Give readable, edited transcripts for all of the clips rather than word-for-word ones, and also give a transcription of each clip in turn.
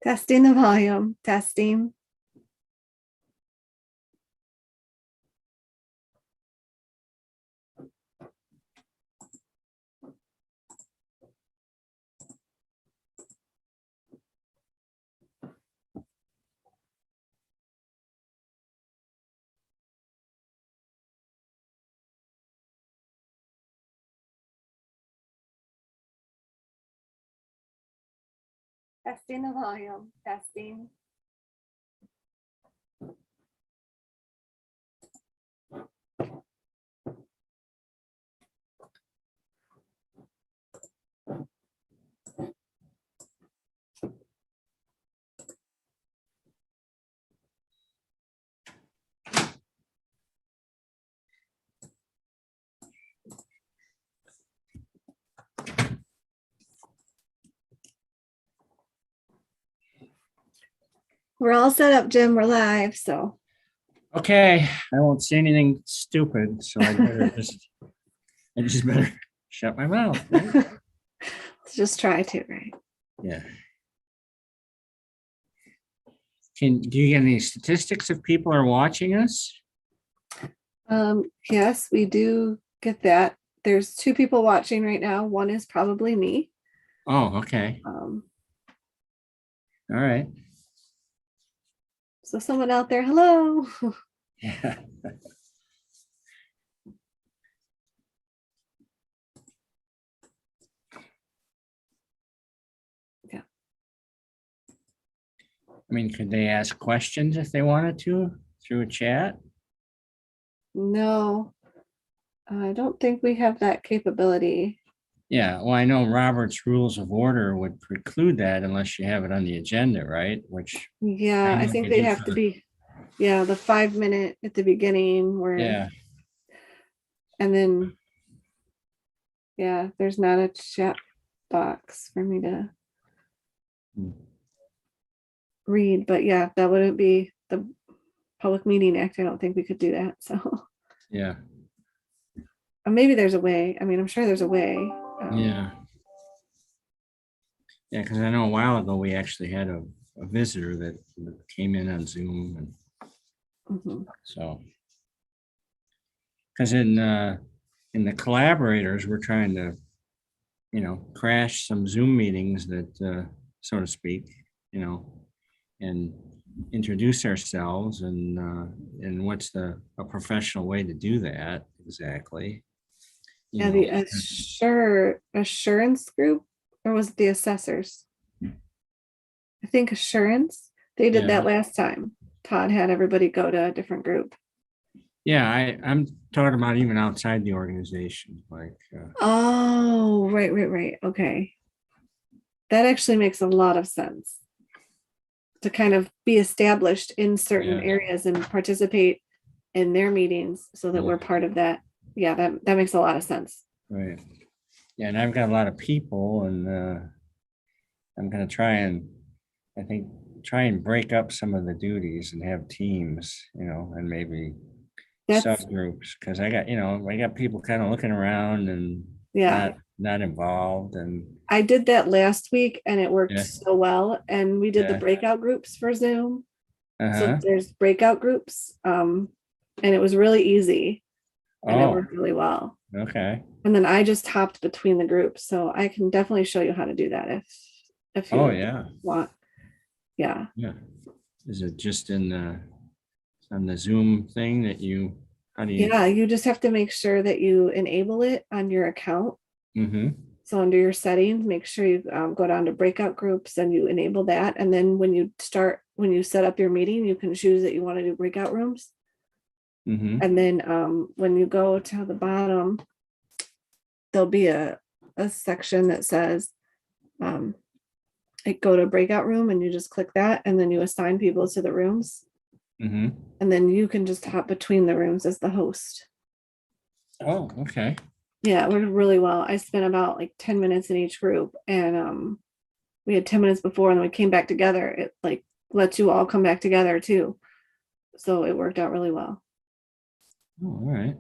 Testing the volume, testing. Testing the volume, testing. We're all set up, Jim. We're live, so. Okay, I won't say anything stupid, so I just better shut my mouth. Right? Let's just try to, right? Yeah. Do you get any statistics if people are watching us? Yes, we do get that. There's 2 people watching right now. One is probably me. Oh, okay. Um, All right. so someone out there, hello. Yeah. Yeah. I mean, could they ask questions if they wanted to through a chat? No, I don't think we have that capability. Yeah, well, I know Robert's Rules of Order would preclude that unless you have it on the agenda, right? Which, Yeah, I I know think they they do have for to the- be, yeah, the 5-minute at the beginning where, yeah, and then, yeah, there's not a chat box for me to Hmm. read, but yeah, that wouldn't be the Public Meeting Act. I don't think we could do that. So yeah, maybe there's a way. I mean, I'm sure there's a way. yeah. Yeah, because I know a while ago, we actually had a visitor that came in on Zoom, and Mhm. so. Because in the collaborators, we're trying to, crash some Zoom meetings that, so to speak, and introduce ourselves and what's a professional way to do that exactly. Yeah, the assurance group, or was it the assessors? I think assurance. They did Yeah. that last time. Todd had everybody go to a different group. Yeah, I'm talking about even outside the organization, like, Oh, right. Okay. That actually makes a lot of sense to kind of be established in certain yeah, areas and participate in their meetings so that yeah, we're part of that. Yeah, that makes a lot of sense. right. Yeah, and I've got a lot of people, and I'm gonna I think, try and break up some of the duties and have teams, and maybe That's, subgroups, because I got people kind of looking around and yeah. not involved, and I did that last week and it worked yeah, so well. And we did the yeah, breakout groups for Zoom. So uh-huh. there's breakout groups. And it was really easy and it Oh, worked really well. okay. And then I just hopped between the groups. So I can definitely show you how to do that if Oh, you yeah, want. Yeah. yeah. Is it just on the Zoom thing that how do you? Yeah, you just have to make sure that you enable it on your account. Mm-hmm, So under your settings, make sure you go down to breakout groups and you enable that. And then when you set up your meeting, you can choose that you want to do breakout rooms. mm-hmm, And then when you go to the bottom, there'll be a section that says go to breakout room, and you just click that and then you assign people to the rooms. mm-hmm. And then you can just hop between the rooms as the host. Oh, okay. Yeah, it worked really well. I spent about like 10 minutes in each group, and we had 10 minutes before and then we came back together. It like lets you all come back together too. So it worked out really well. Oh, all right.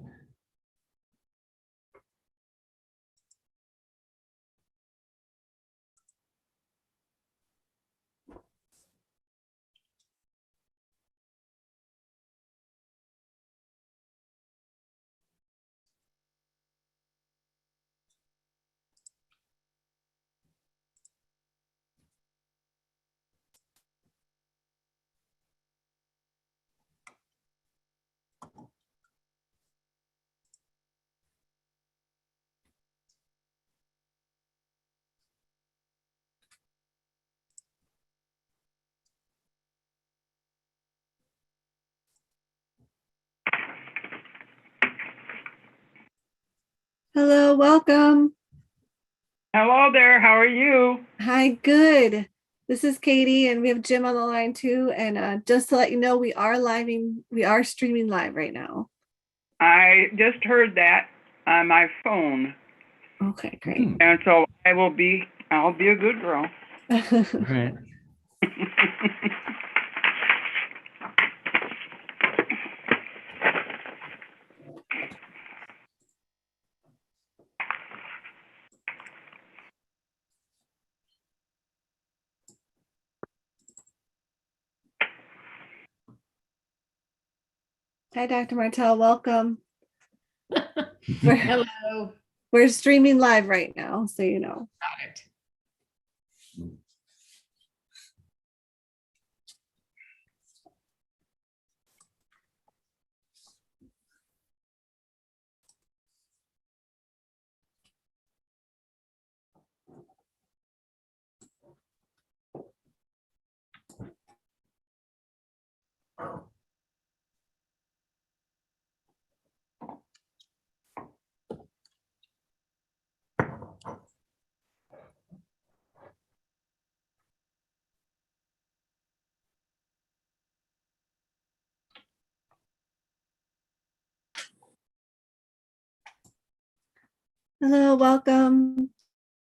Hello, welcome. Hello there. How are you? Hi, good. This is Katie, and we have Jim on the line too. And just to let you know, we are streaming live right now. I just heard that on my phone, Okay, great. and so I'll be a good girl. All right. Hi, Dr. Martell, welcome. Hello. We're streaming live right now, so you know. Got it. Hello, welcome.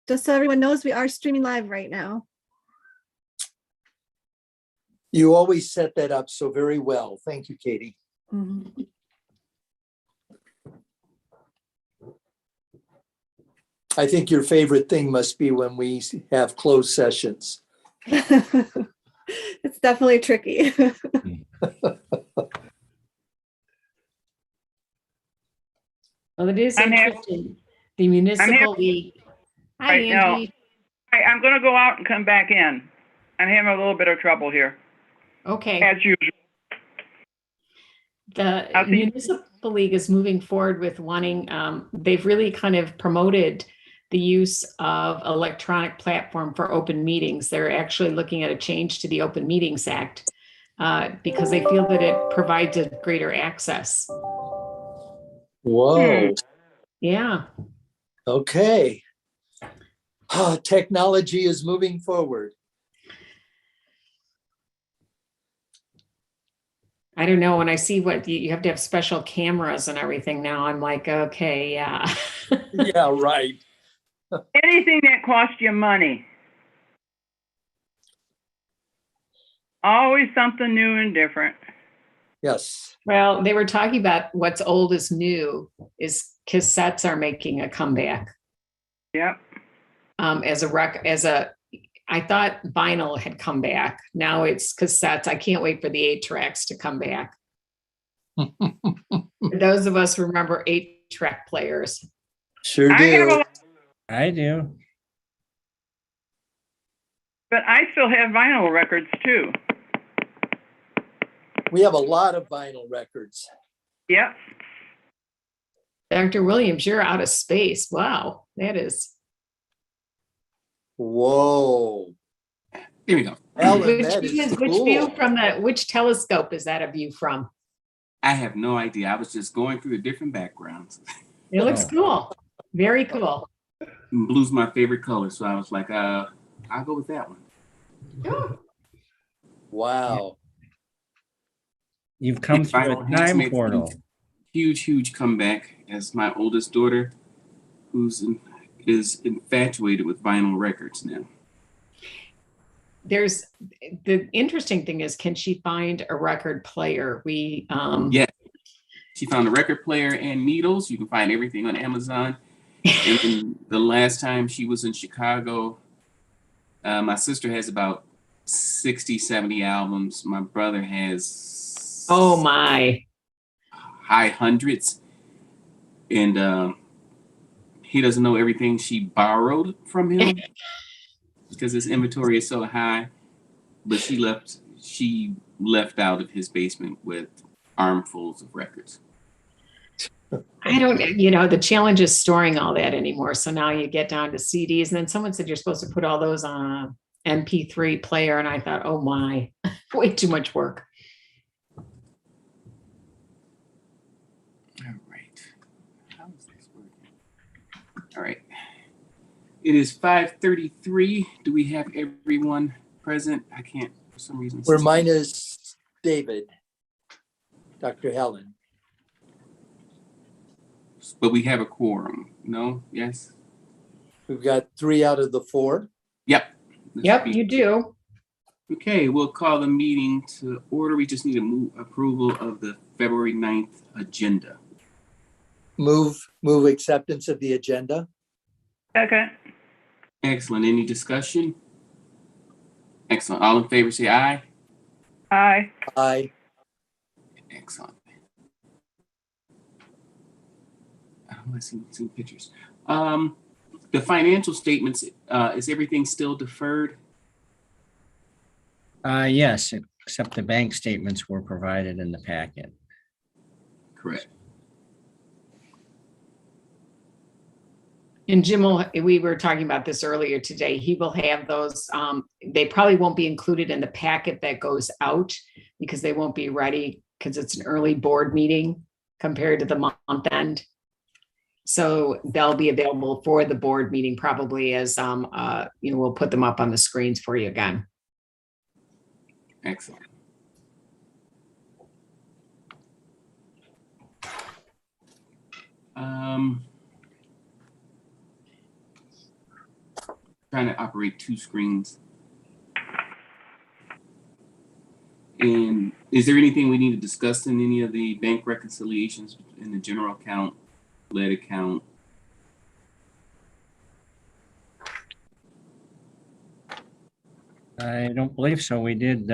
Just so everyone knows, we are streaming live right now. You always set that up so very well. Thank you, Katie. Mhm. I think your favorite thing must be when we have closed sessions. It's definitely tricky. Well, it is I'm happy- interesting. The municipal league. Hi, Right now. Angie. I'm going to go out and come back in. I'm having a little bit of trouble here, Okay. as usual. The I'll see. municipal league is moving forward with wanting, they've really kind of promoted the use of electronic platform for open meetings. They're actually looking at a change to the Open Meetings Act because they feel that it provides a greater access. Whoa, Yeah. okay. Technology is moving forward. I don't know. When I see what you have to have special cameras and everything now, I'm like, okay, yeah. Yeah, right. Anything that costs you money. Always something new and different. Yes. Well, they were talking about what's old is new is cassettes are making a comeback. Yep. I thought vinyl had come back. Now it's cassettes. I can't wait for the 8-tracks to come back. For those of us who remember 8-track players. Sure I have do. I do. But I still have vinyl records too. We have a lot of vinyl records. Yep. Dr. Williams, you're out of space. Wow, that is. Whoa. Here we go. Ellen, that is Which cool. view from which telescope is that a view from? I have no idea. I was just going through the different backgrounds. It looks cool. Very cool. Blue's my favorite color, so I was like, I'll go with that one. Wow. You've come It's through a time made portal. Huge comeback as my oldest daughter, is infatuated with vinyl records now. There's the interesting thing is, can she find a record player? Yeah. She found a record player and needles. You can find everything on Amazon. And then the last time she was in Chicago, my sister has about 60, 70 albums. My brother has Oh my. high hundreds. And he doesn't know everything she borrowed from him because his inventory is so high. But she left out of his basement with armfuls of records. I don't, the challenge is storing all that anymore. So now you get down to CDs, and then someone said you're supposed to put all those on a MP3 player. And I thought, oh my, way too much work. All right. How is this working? All right. It is 5:33. Do we have everyone present? I can't, for some reason. We're minus David, Dr. Helen. But we have a quorum. No? Yes? We've got 3 out of the 4. Yep. Yep, you do. Okay, we'll call the meeting to order. We just need approval of the February 9th agenda. Move acceptance of the agenda. Second. Excellent. Any discussion? Excellent. All in favor, say aye. Aye. Aye. Excellent. I see pictures. The financial statements, is everything still deferred? Yes, except the bank statements were provided in the packet. Correct. And Jim we were talking about this earlier today. He will have those. They probably won't be included in the packet that goes out because they won't be ready because it's an early board meeting compared to the month end. So they'll be available for the board meeting probably as, we'll put them up on the screens for you again. Excellent. Trying to operate 2 screens. And is there anything we need to discuss in any of the bank reconciliations in the general account, lead account? I don't believe so. We did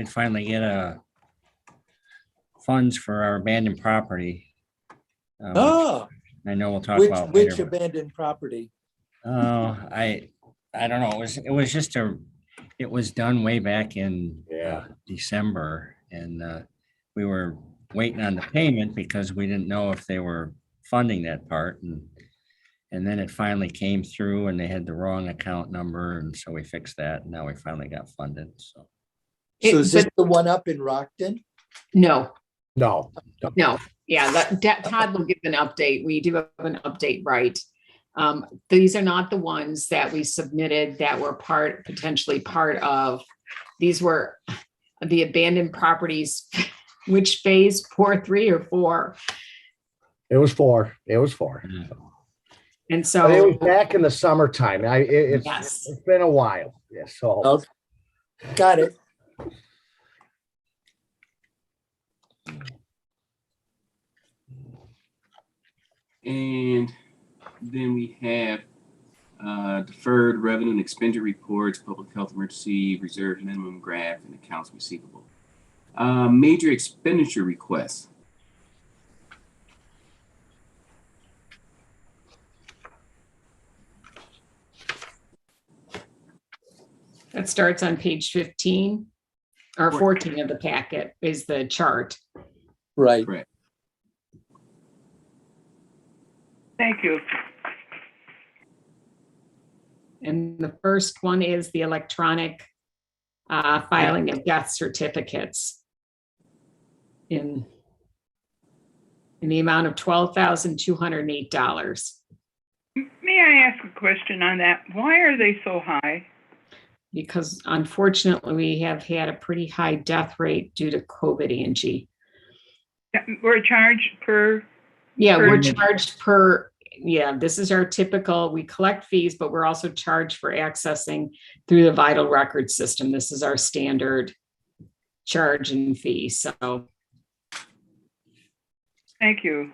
finally get funds for our abandoned property. Oh, I know we'll talk which about later. abandoned property? I don't know. It was done way back in December, and we were waiting on the payment because we didn't know if they were funding that part, and then it finally came through, and they had the wrong account number, and so we fixed that, and now we finally got funded. So So is this the one up in Rockton? No. No. Yeah, Todd will give an update. We do have an update, right? These are not the ones that we submitted that were potentially part of. These were the abandoned properties. Which phase? 4, 3, or 4? It was 4. And But so it was back in the summertime. Yes. It's been a while. Yeah, so Okay. Got it. And then we have deferred revenue and expenditure reports, public health emergency reserve minimum graph, and accounts receivable. Major expenditure requests. that starts on page 15 or 14 of the packet is the chart. Right. Correct. Thank you. And the first one is the electronic filing of death certificates in the amount of $12,208. May I ask a question on that? Why are they so high? Because unfortunately, we have had a pretty high death rate due to COVID, Angie. We're charged per. Yeah, Per- we're charged per, this is our typical, we collect fees, but we're also charged for accessing through the vital record system. This is our standard charge and fee, so. Thank you.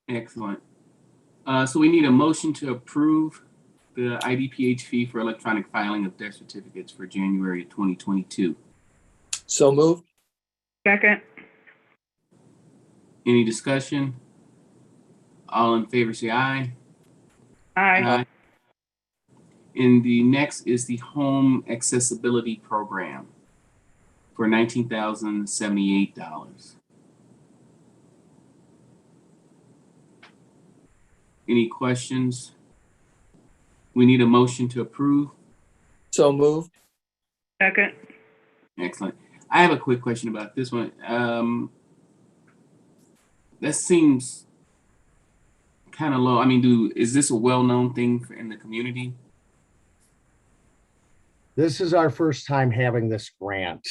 Excellent. So we need a motion to approve the IDPH fee for electronic filing of death certificates for January 2022. So moved. Second. Any discussion? All in favor say aye. Aye. And the next is the home accessibility program for $19,078. Any questions? We need a motion to approve. So moved. Second. Excellent. I have a quick question about this one. That seems kind of low. I mean, is this a well-known thing in the community? This is our first time having this grant.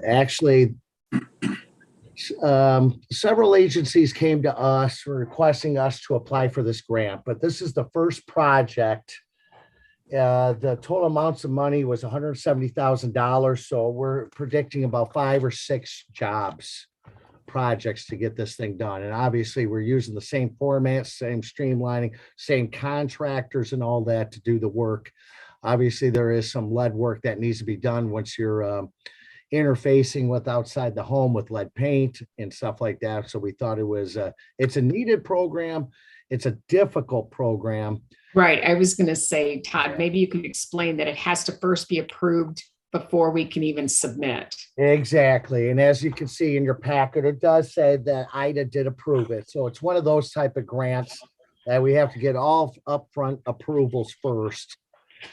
Actually, several agencies came to us requesting us to apply for this grant, but this is the first project. The total amounts of money was $170,000. So we're predicting about 5 or 6 projects to get this thing done. And obviously we're using the same format, same streamlining, same contractors and all that to do the work. Obviously there is some lead work that needs to be done once you're interfacing with outside the home with lead paint and stuff like that. So we thought it's a needed program. It's a difficult program. Right. I was going to say, Todd, maybe you could explain that it has to first be approved before we can even submit. Exactly. And as you can see in your packet, it does say that IDA did approve it. So it's one of those type of grants that we have to get all upfront approvals first.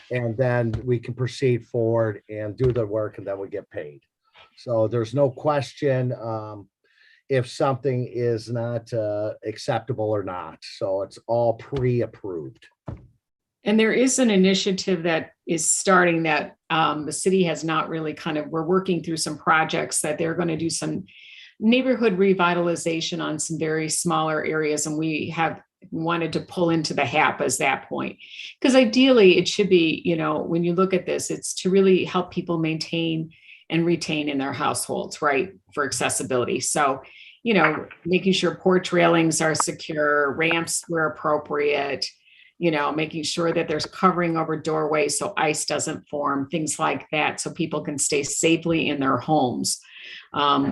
And then we can proceed forward and do the work and then we get paid. So there's no question if something is not acceptable or not. So it's all pre-approved. And there is an initiative that is starting that the city has not really we're working through some projects that they're going to do some neighborhood revitalization on some very smaller areas. And we have wanted to pull into the HAP as that point. Because ideally it should be, when you look at this, it's to really help people maintain and retain in their households, right? For accessibility. So, making sure porch railings are secure, ramps where appropriate, making sure that there's covering over doorways so ice doesn't form, things like that, so people can stay safely in their homes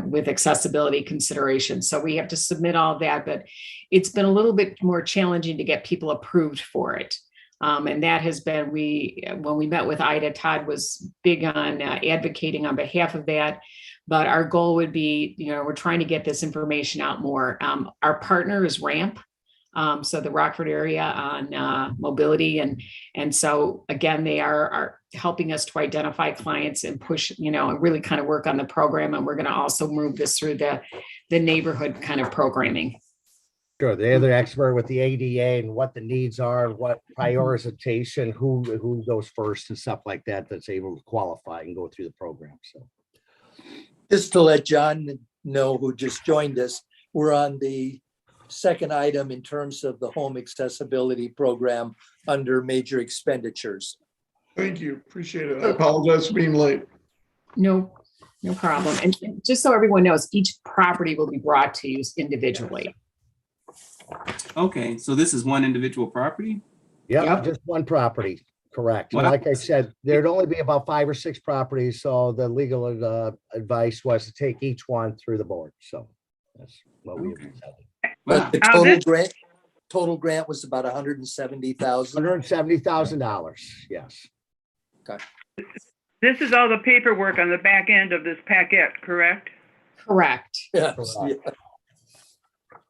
with accessibility considerations. So we have to submit all that, but it's been a little bit more challenging to get people approved for it. And that has been, when we met with IDA, Todd was big on advocating on behalf of that. But our goal would be, we're trying to get this information out more. Our partner is RAMP. So the Rockford area on mobility. And so again, they are helping us to identify clients and push, and really kind of work on the program. And we're going to also move this through the neighborhood kind of programming. Sure, they're the expert with the ADA and what the needs are, what prioritization, who goes first and stuff like that, that's able to qualify and go through the program. So Just to let John know, who just joined us, we're on the second item in terms of the home accessibility program under major expenditures. Thank you. Appreciate it. I apologize for being late. No problem. And just so everyone knows, each property will be brought to you individually. Okay, so this is one individual property? Yep. Just one property, correct. Wow. Like I said, there'd only be about 5 or 6 properties. So the legal advice was to take each one through the board. So that's what we have decided. But the total grant was about $170,000. $170,000. Yes. Okay. This is all the paperwork on the back end of this packet, correct? Correct. Yes. Correct. Yeah.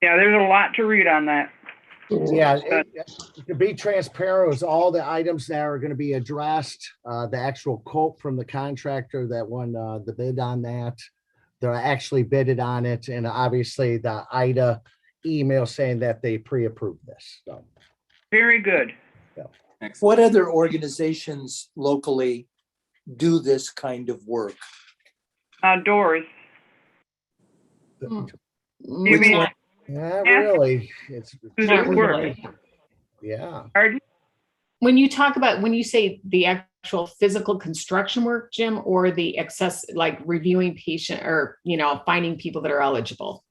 Yeah, there's a lot to read on that. Yeah, to be transparent, it was all the items that are going to be addressed. The actual quote from the contractor that won the bid on that, they're actually bidded on it, and obviously the IDA email saying that they pre-approved this. So. Very good. What other organizations locally do this kind of work? Doors. You mean, Not really. It's Not really. Yeah. pardon? When you say the actual physical construction work, Jim, or the access, like reviewing patient or, finding people that are eligible?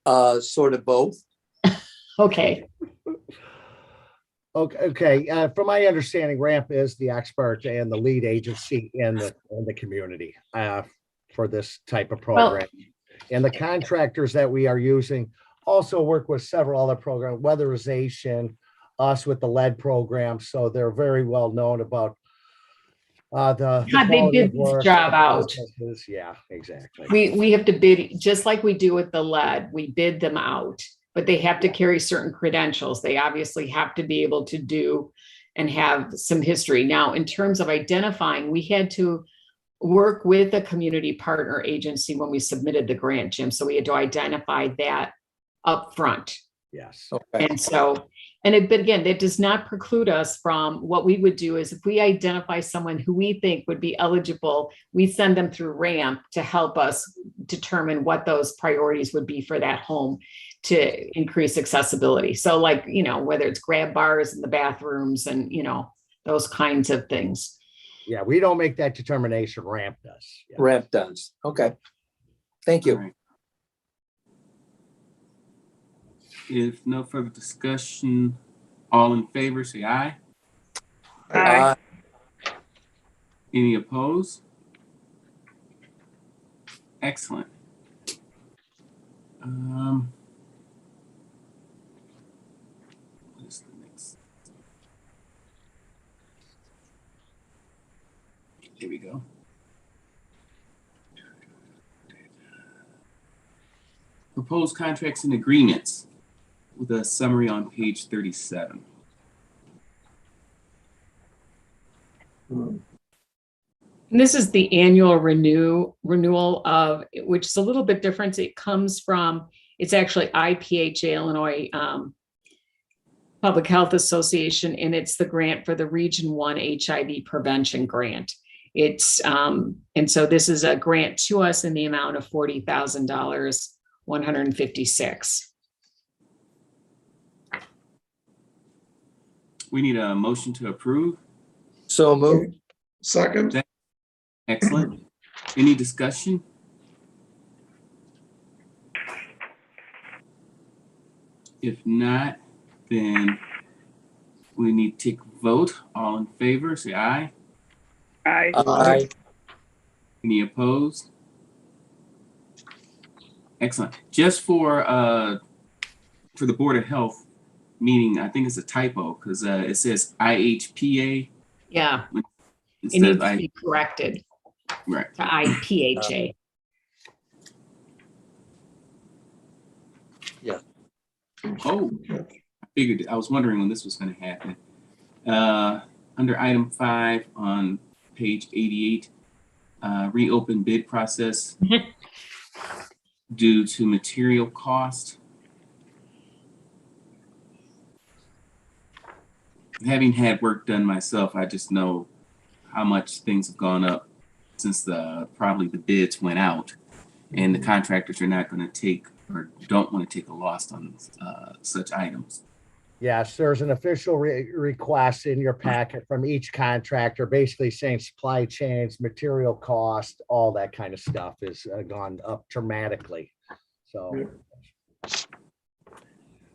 Sort of both. Okay. Okay. From my understanding, RAMP is the expert and the lead agency in the community for this type of program. And the contractors that we are using also work with several other programs, weatherization, us with the lead program. So they're very well known about the They bid this job out. Yeah, exactly. We have to bid, just like we do with the lead, we bid them out, but they have to carry certain credentials. They obviously have to be able to do and have some history. Now, in terms of identifying, we had to work with a community partner agency when we submitted the grant, Jim. So we had to identify that up front. Yes. Okay. And so, but again, that does not preclude us from what we would do is if we identify someone who we think would be eligible, we send them through RAMP to help us determine what those priorities would be for that home to increase accessibility. So like, whether it's grab bars in the bathrooms and, those kinds of things. Yeah, we don't make that determination. RAMP does. Yeah. RAMP does. Okay. Thank you. All right. If no further discussion, all in favor, say aye. Aye. Any opposed? Excellent. What is the next? Here we go. Proposed contracts and agreements with a summary on page 37. And this is the annual renewal of, which is a little bit different. It comes from, it's actually IPHA, Illinois Public Health Association, and it's the grant for the Region 1 HIV prevention grant. It's, and so this is a grant to us in the amount of $40,000, 156. We need a motion to approve. So moved. Second. Excellent. Any discussion? If not, then we need to take a vote. All in favor, say aye. Aye. Aye. Any opposed? Excellent. Just for the Board of Health meeting, I think it's a typo because it says IHPA. Yeah, it instead needs of to be corrected right. to IPHA. Oh, I figured. I was wondering when this was going to happen. Under item 5 on page 88, reopen bid process due to material cost. Having had work done myself, I just know how much things have gone up since probably the bids went out, and the contractors are not going to take or don't want to take a loss on such items. Yes, there's an official request in your packet from each contractor, basically saying supply chains, material cost, all that kind of stuff has gone up dramatically. So,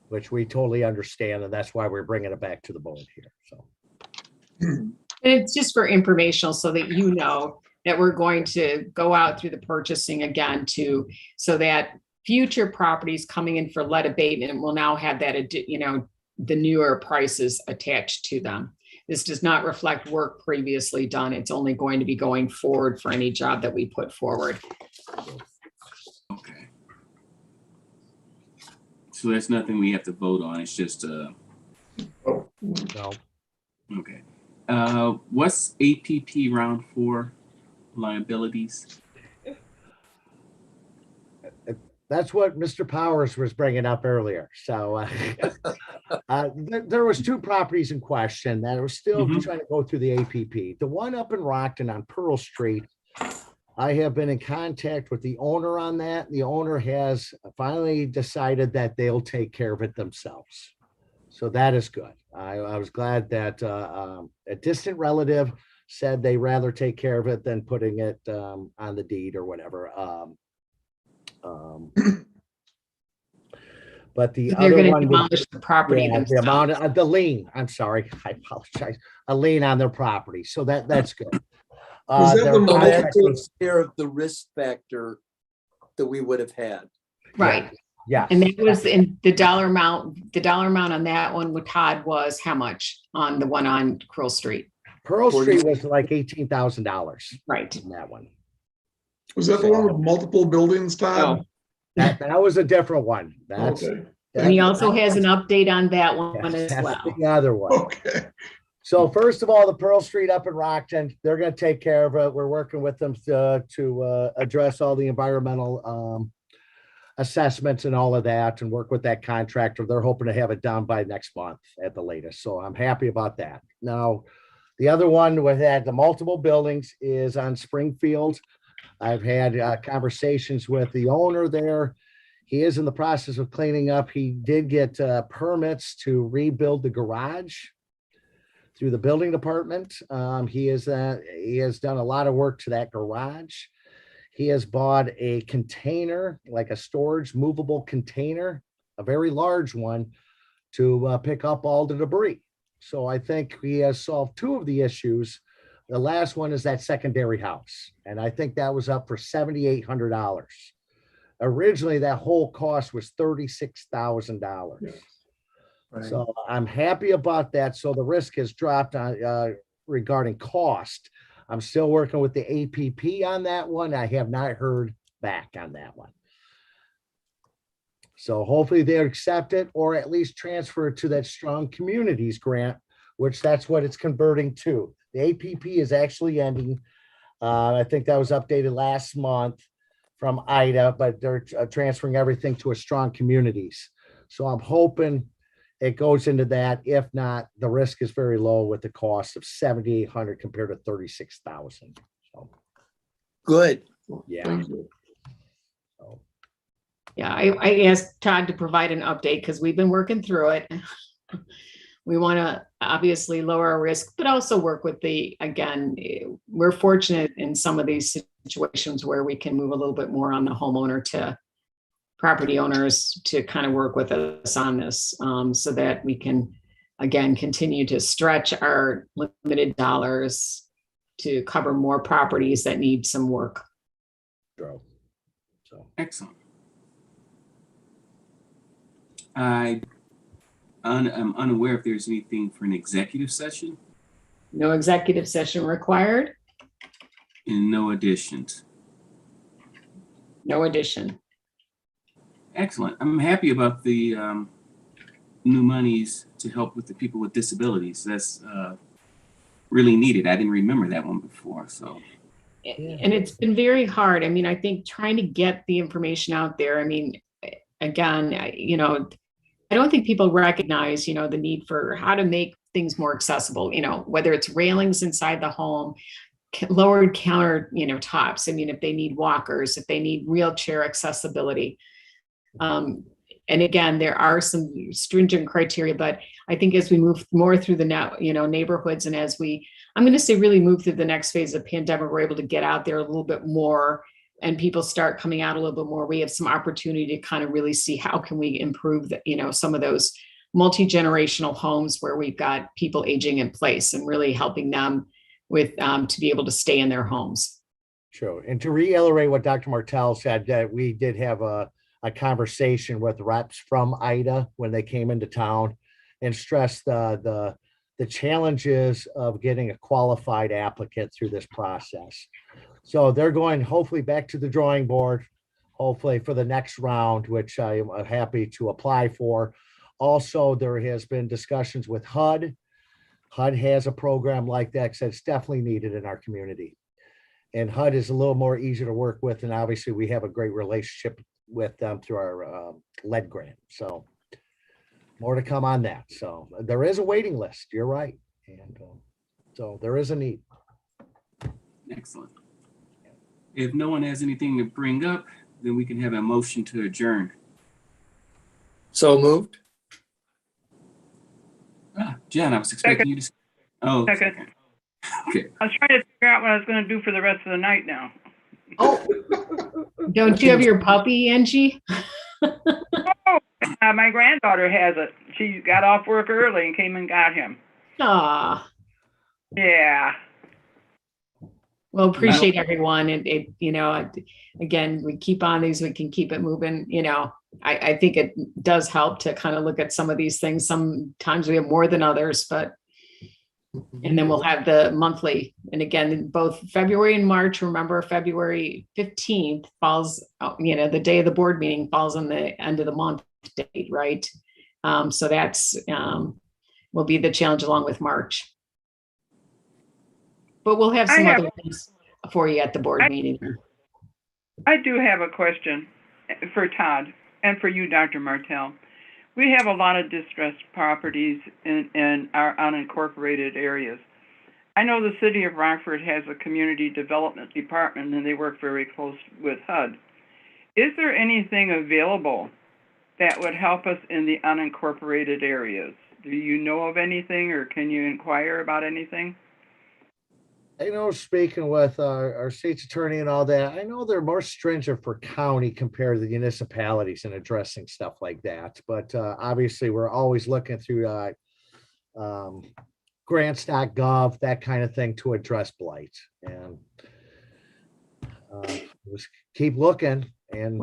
which we totally understand, and that's why we're bringing it back to the board here. So, And it's just for informational so that you know that we're going to go out through the purchasing again so that future properties coming in for lead abatement will now have that, the newer prices attached to them. This does not reflect work previously done. It's only going to be going forward for any job that we put forward. Okay. So there's nothing we have to vote on. It's just no. okay. What's APP round 4 liabilities? That's what Mr. Powers was bringing up earlier. So there was 2 properties in question that were still trying to go through the APP. The one up in Rockton on Pearl Street, I have been in contact with the owner on that. The owner has finally decided that they'll take care of it themselves. So that is good. I was glad that a distant relative said they rather take care of it than putting it on the deed or whatever. But the They're other going to one, demolish the property the themselves. amount of the lien, I'm sorry, I apologize, a lien on their property. So that's good. Was that their the So that contract takes was- care of the risk factor that we would have had. Right. Yes. And that was in the dollar amount on that one with Todd was how much on the one on Pearl Street? Pearl Street was like $18,000 Right. in that one. Was that the one with multiple buildings, Todd? That was a different one. That's Okay. And he also has an update on that one yes, as that's well. the other one. Okay. So first of all, the Pearl Street up in Rockton, they're going to take care of it. We're working with them to address all the environmental assessments and all of that and work with that contractor. They're hoping to have it done by next month at the latest. So I'm happy about that. Now, the other one with that, the multiple buildings is on Springfield. I've had conversations with the owner there. He is in the process of cleaning up. He did get permits to rebuild the garage through the building department. He has done a lot of work to that garage. He has bought a container, like a storage movable container, a very large one, to pick up all the debris. So I think he has solved two of the issues. The last one is that secondary house. And I think that was up for $7,800. Originally, that whole cost was $36,000. Right. So I'm happy about that. So the risk has dropped on regarding cost. I'm still working with the APP on that one. I have not heard back on that one. So hopefully they accept it or at least transfer it to that Strong Communities grant, which that's what it's converting to. The APP is actually ending. I think that was updated last month from IDA, but they're transferring everything to a Strong Communities. So I'm hoping it goes into that. If not, the risk is very low with the cost of $7,800 compared to $36,000. So Good. yeah. Thank you. So, Yeah, I asked Todd to provide an update because we've been working through it. We want to obviously lower our risk, but also work with again, we're fortunate in some of these situations where we can move a little bit more on the homeowner to property owners to kind of work with us on this so that we can, again, continue to stretch our limited dollars to cover more properties that need some work. so Excellent. I'm unaware if there's anything for an executive session No executive session required, and no additions. no addition. Excellent. I'm happy about the new monies to help with the people with disabilities. That's really needed. I didn't remember that one before. So, And it's been very hard. I mean, I think trying to get the information out there. I mean, again, I don't think people recognize, the need for how to make things more accessible, whether it's railings inside the home, lowered counter, tops. I mean, if they need walkers, if they need wheelchair accessibility. And again, there are some stringent criteria, but I think as we move more through the neighborhoods and as I'm going to say really move through the next phase of pandemic, we're able to get out there a little bit more and people start coming out a little bit more. We have some opportunity to kind of really see how can we improve some of those multi-generational homes where we've got people aging in place and really helping them with to be able to stay in their homes. sure. And to reiterate what Dr. Martell said, that we did have a conversation with reps from IDA when they came into town and stressed the challenges of getting a qualified applicant through this process. So they're going hopefully back to the drawing board, hopefully for the next round, which I am happy to apply for. Also, there has been discussions with HUD. HUD has a program like that, so it's definitely needed in our community. And HUD is a little more easy to work with, and obviously we have a great relationship with them through our lead grant. So more to come on that. So there is a waiting list. You're right. And so there is a need. excellent. If no one has anything to bring up, then we can have a motion to adjourn. So moved. Jen, I was expecting you to. Oh, Second. okay. I was trying to figure out what I was going to do for the rest of the night now. Oh, don't you have your puppy, Angie? My granddaughter has it. She got off work early and came and got him. Ah, Yeah. well, appreciate everyone. Again, we keep on these, we can keep it moving. I think it does help to kind of look at some of these things. Sometimes we have more than others, and then we'll have the monthly. And again, both February and March, remember February 15th falls, the day of the board meeting falls on the end of the month date, right? So that's will be the challenge along with March. but we'll have some I have- other things for you at the board meeting. I do have a question for Todd and for you, Dr. Martell. We have a lot of distressed properties in our unincorporated areas. I know the city of Rockford has a community development department and they work very close with HUD. Is there anything available that would help us in the unincorporated areas? Do you know of anything, or can you inquire about anything? I know, speaking with our state's attorney and all that, I know they're more stringent for county compared to the municipalities in addressing stuff like that. But obviously, we're always looking through grants.gov, that kind of thing, to address blight. And just keep looking and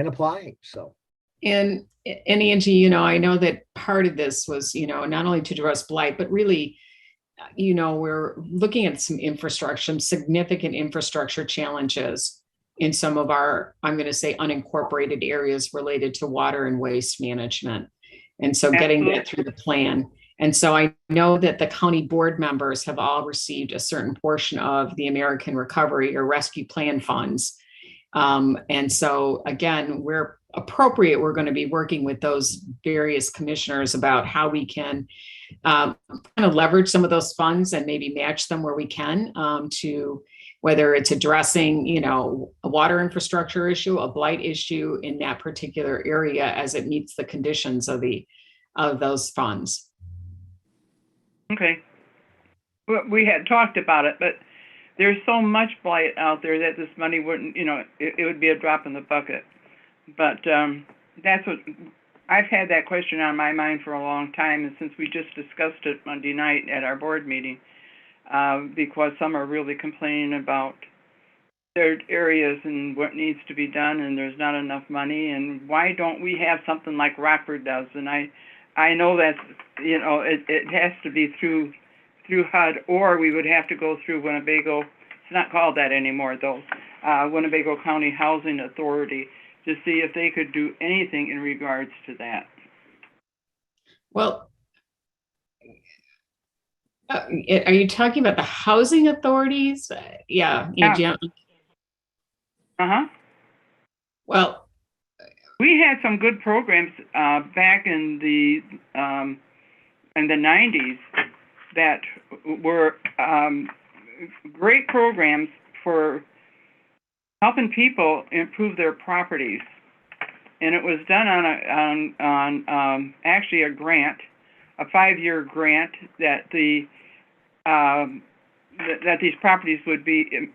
applying. So. And Angie, I know that part of this was, not only to address blight, but really, we're looking at some significant infrastructure challenges in some of our, I'm going to say, unincorporated areas related to water and waste management. And so getting that through the plan. And so I know that the county board members have all received a certain portion of the American Recovery or Rescue Plan funds. And so again, we're going to be working with those various commissioners about how we can kind of leverage some of those funds and maybe match them where we can, to whether it's addressing, a water infrastructure issue, a blight issue in that particular area as it meets the conditions of those funds. Okay. Well, we had talked about it, but there's so much blight out there that this money wouldn't, it would be a drop in the bucket. But that's what I've had that question on my mind for a long time, and since we just discussed it Monday night at our board meeting, because some are really complaining about their areas and what needs to be done, and there's not enough money, and why don't we have something like Rockford does? And I know that it has to be through HUD, or we would have to go through Winnebago. It's not called that anymore, though. Winnebago County Housing Authority, to see if they could do anything in regards to that. Well, are you talking about the housing authorities? Yeah. Uh-huh. Well, we had some good programs back in the 90s that were great programs for helping people improve their properties, and it was done on actually a grant, a 5-year grant that that these properties would be,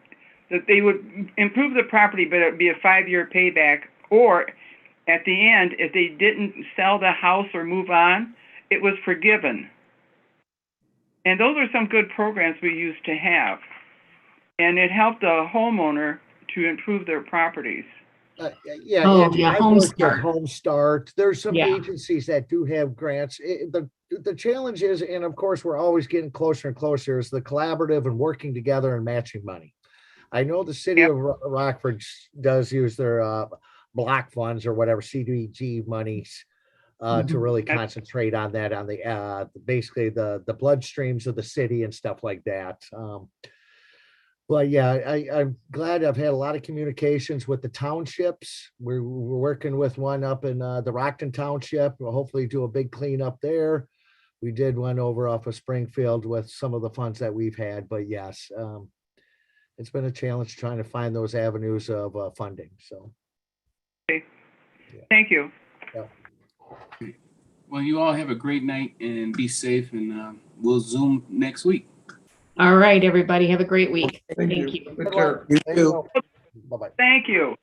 that they would improve the property, but it would be a 5-year payback. Or at the end, if they didn't sell the house or move on, it was forgiven. And those are some good programs we used to have, and it helped the homeowner to improve their properties. Home Start. Home Start. There's some Yeah. agencies that do have grants. The challenge is, and of course, we're always getting closer and closer, is the collaborative and working together and matching money. I know the city of Rockford does use their block funds or whatever, CDBG monies, to really concentrate on that, on the basically the bloodstreams of the city and stuff like that. But yeah, I'm glad I've had a lot of communications with the townships. We're working with one up in the Rockton Township. We'll hopefully do a big cleanup there. We did one over off of Springfield with some of the funds that we've had. But yes, it's been a challenge trying to find those avenues of funding. So. Okay. Yeah. Thank you. Yeah. Well, you all have a great night and be safe, and we'll Zoom next week. All right, everybody. Have a great week. Thank you. Thank you. You too. Bye-bye. Thank you.